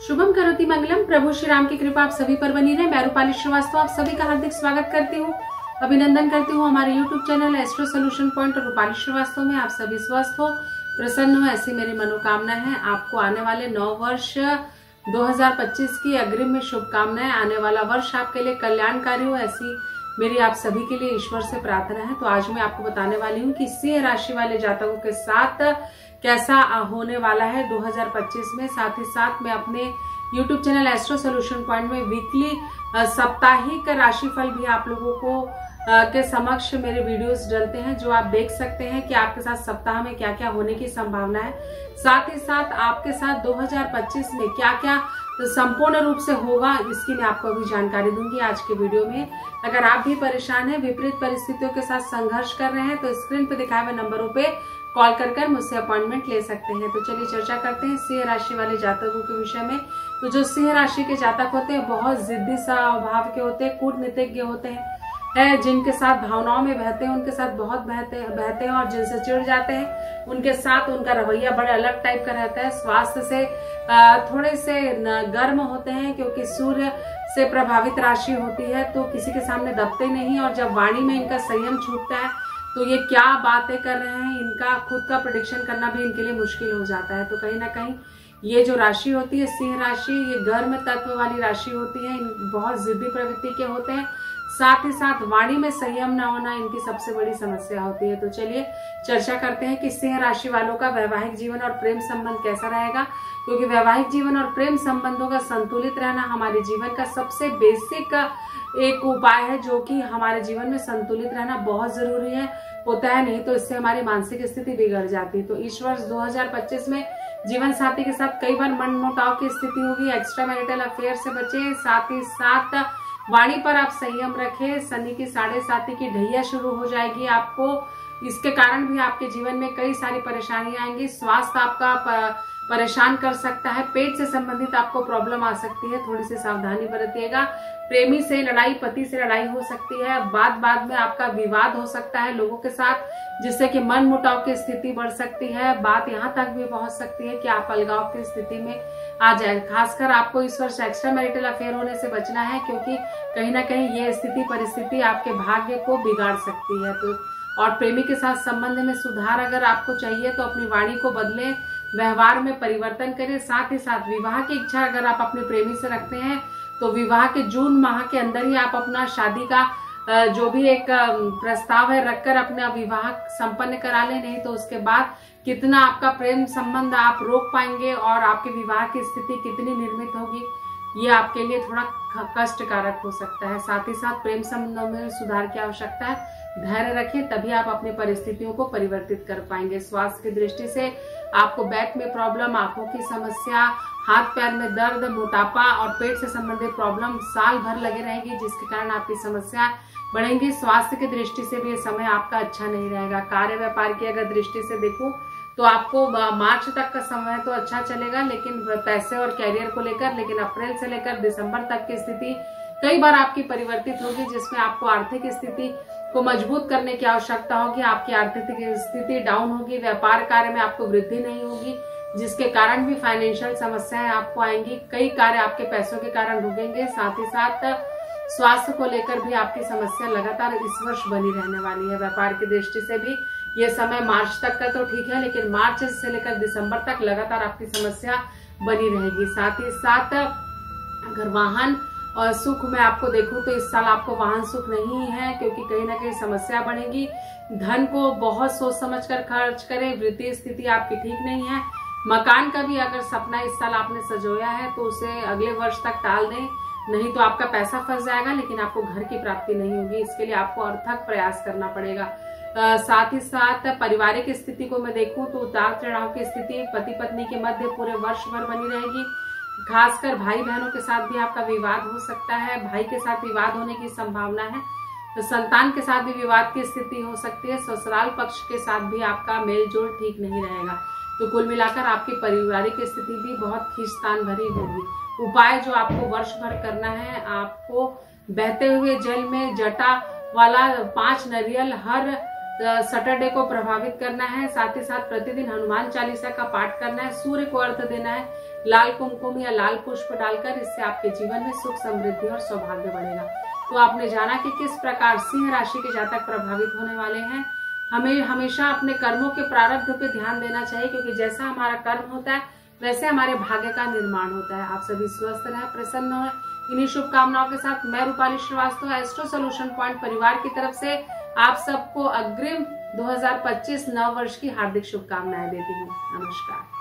शुभम करोति मंगलम। प्रभु श्री राम की कृपा आप सभी पर बनी रहे। मैं रूपाली श्रीवास्तव आप सभी का हार्दिक स्वागत करती हूँ, अभिनंदन करती हूँ हमारे YouTube channel astro solution point और रूपाली श्रीवास्तव में आप सभी स्वस्थ हो, प्रसन्न हो, ऐसी मेरी मनोकामना है। आपको आने वाले 9 वर्ष 2025 की अग्रिम में शुभकामनाएं। आने वाला वर्ष आपके लिए कल्याणकारी हो, ऐसी मेरी आप सभी के लिए ईश्वर से प्रार्थना है। तो आज मैं आपको बताने वाली हूँ कि सिंह राशि वाले जातकों के साथ कैसा होने वाला है 2025 में। साथ ही साथ मैं अपने YouTube channel astro solution point में वीकली साप्ताहिक राशिफल भी आप लोगों को के समक्ष मेरे वीडियोस डलते हैं, जो आप देख सकते हैं कि आपके साथ सप्ताह में क्या क्या होने की संभावना है। साथ ही साथ आपके साथ 2025 में क्या क्या संपूर्ण रूप से होगा, इसकी मैं आपको अभी जानकारी दूंगी आज के वीडियो में। अगर आप भी परेशान हैं, विपरीत परिस्थितियों के साथ संघर्ष कर रहे हैं, तो स्क्रीन पर दिखाए हुए नंबरों पे कॉल कर मुझसे अपॉइंटमेंट ले सकते हैं। तो चलिए चर्चा करते हैं सिंह राशि वाले जातकों के विषय में। तो जो सिंह राशि के जातक होते हैं बहुत जिद्दी स्वभाव के होते हैं, कूटनीतिज्ञ होते हैं, जिनके साथ भावनाओं में बहते हैं उनके साथ बहुत बहते हैं और जिनसे चिढ़ जाते हैं उनके साथ उनका रवैया बड़ा अलग टाइप का रहता है। स्वास्थ्य से थोड़े से गर्म होते हैं, क्योंकि सूर्य से प्रभावित राशि होती है, तो किसी के सामने दबते नहीं। और जब वाणी में इनका संयम छूटता है तो ये क्या बातें कर रहे हैं, इनका खुद का प्रेडिक्शन करना भी इनके लिए मुश्किल हो जाता है। तो कहीं ना कहीं ये जो राशि होती है सिंह राशि, ये गर्म तत्व वाली राशि होती है, बहुत जिद्दी प्रवृत्ति के होते हैं। साथ ही साथ वाणी में संयम न होना इनकी सबसे बड़ी समस्या होती है। तो चलिए चर्चा करते हैं कि सिंह राशि वालों का वैवाहिक जीवन और प्रेम संबंध कैसा रहेगा, क्योंकि वैवाहिक जीवन और प्रेम संबंधों का संतुलित रहना हमारे जीवन का सबसे बेसिक एक उपाय है, जो कि हमारे जीवन में संतुलित रहना बहुत जरूरी है। होता है नहीं तो इससे हमारी मानसिक स्थिति बिगड़ जाती है। तो इस वर्ष 2025 में जीवन साथी के साथ कई बार मनमुटाव की स्थिति होगी। एक्स्ट्रा मैरिटल अफेयर से बचे। साथ ही साथ वाणी पर आप संयम रखें। शनि की 7.5 की ढैया शुरू हो जाएगी आपको, इसके कारण भी आपके जीवन में कई सारी परेशानियां आएंगी। स्वास्थ्य आपका परेशान कर सकता है, पेट से संबंधित आपको प्रॉब्लम आ सकती है, थोड़ी सी सावधानी बरतिएगा। प्रेमी से लड़ाई, पति से लड़ाई हो सकती है। बाद में आपका विवाद हो सकता है लोगों के साथ, जिससे कि मन मुटाव की स्थिति बढ़ सकती है। बात यहाँ तक भी पहुंच सकती है कि आप अलगाव की स्थिति में आ जाए। खासकर आपको इस वर्ष एक्स्ट्रा मैरिटल अफेयर होने से बचना है, क्योंकि कहीं ना कहीं ये स्थिति परिस्थिति आपके भाग्य को बिगाड़ सकती है। तो और प्रेमी के साथ संबंध में सुधार अगर आपको चाहिए तो अपनी वाणी को बदलें, व्यवहार में परिवर्तन करें। साथ ही साथ विवाह की इच्छा अगर आप अपने प्रेमी से रखते हैं तो विवाह के जून माह के अंदर ही आप अपना शादी का जो भी एक प्रस्ताव है रखकर अपना विवाह संपन्न करा लें। नहीं तो उसके बाद कितना आपका प्रेम संबंध आप रोक पाएंगे और आपके विवाह की स्थिति कितनी निर्मित होगी, ये आपके लिए थोड़ा कष्टकारक हो सकता है। साथ ही साथ प्रेम संबंधों में सुधार की आवश्यकता है। धैर्य रखें, तभी आप अपनी परिस्थितियों को परिवर्तित कर पाएंगे। स्वास्थ्य की दृष्टि से आपको बैक में प्रॉब्लम, आंखों की समस्या, हाथ पैर में दर्द, मोटापा और पेट से संबंधित प्रॉब्लम साल भर लगे रहेगी, जिसके कारण आपकी समस्या बढ़ेंगी। स्वास्थ्य की दृष्टि से भी ये समय आपका अच्छा नहीं रहेगा। कार्य व्यापार की अगर दृष्टि से देखूं तो आपको मार्च तक का समय तो अच्छा चलेगा, लेकिन पैसे और कैरियर को लेकर, लेकिन अप्रैल से लेकर दिसंबर तक की स्थिति कई बार आपकी परिवर्तित होगी, जिसमें आपको आर्थिक स्थिति को मजबूत करने की आवश्यकता होगी। आपकी आर्थिक स्थिति डाउन होगी, व्यापार कार्य में आपको वृद्धि नहीं होगी, जिसके कारण भी फाइनेंशियल समस्याएं आपको आएंगी। कई कार्य आपके पैसों के कारण रुकेंगे। साथ ही साथ स्वास्थ्य को लेकर भी आपकी समस्या लगातार इस वर्ष बनी रहने वाली है। व्यापार की दृष्टि से भी ये समय मार्च तक का तो ठीक है, लेकिन मार्च से लेकर दिसंबर तक लगातार आपकी समस्या बनी रहेगी। साथ ही साथ अगर वाहन और सुख में आपको देखूं तो इस साल आपको वाहन सुख नहीं है, क्योंकि कहीं ना कहीं समस्या बढ़ेगी। धन को बहुत सोच समझकर खर्च करें। वित्तीय स्थिति आपकी ठीक नहीं है। मकान का भी अगर सपना इस साल आपने सजोया है तो उसे अगले वर्ष तक टाल दें, नहीं तो आपका पैसा फंस जाएगा, लेकिन आपको घर की प्राप्ति नहीं होगी। इसके लिए आपको अथक प्रयास करना पड़ेगा। साथ ही साथ पारिवारिक स्थिति को मैं देखूं तो उतार चढ़ाव की स्थिति पति पत्नी के मध्य पूरे वर्ष भर बनी रहेगी। खासकर भाई बहनों के साथ भी आपका विवाद हो सकता है। भाई के साथ विवाद होने की संभावना है। तो संतान के साथ भी विवाद की स्थिति हो सकती है। ससुराल पक्ष के साथ भी आपका मेलजोल ठीक नहीं रहेगा। तो कुल मिलाकर आपकी पारिवारिक स्थिति भी बहुत खींचतान भरी होगी। उपाय जो आपको वर्ष भर करना है, आपको बहते हुए जल में जटा वाला 5 नारियल हर सैटरडे को प्रभावित करना है। साथ ही साथ प्रतिदिन हनुमान चालीसा का पाठ करना है। सूर्य को अर्घ देना है। लाल कुमकुम या लाल पुष्प डालकर। इससे आपके जीवन में सुख, समृद्धि और सौभाग्य बढ़ेगा। तो आपने जाना कि किस प्रकार सिंह राशि के जातक प्रभावित होने वाले हैं। हमें हमेशा अपने कर्मों के प्रारब्ध पे ध्यान देना चाहिए, क्योंकि जैसा हमारा कर्म होता है वैसे हमारे भाग्य का निर्माण होता है। आप सभी स्वस्थ रहें, प्रसन्न हो। इन्हीं शुभकामनाओं के साथ मैं Rupali Srivastava astro solution point परिवार की तरफ से आप सबको अग्रिम 2025 नव वर्ष की हार्दिक शुभकामनाएं देती हूँ। नमस्कार।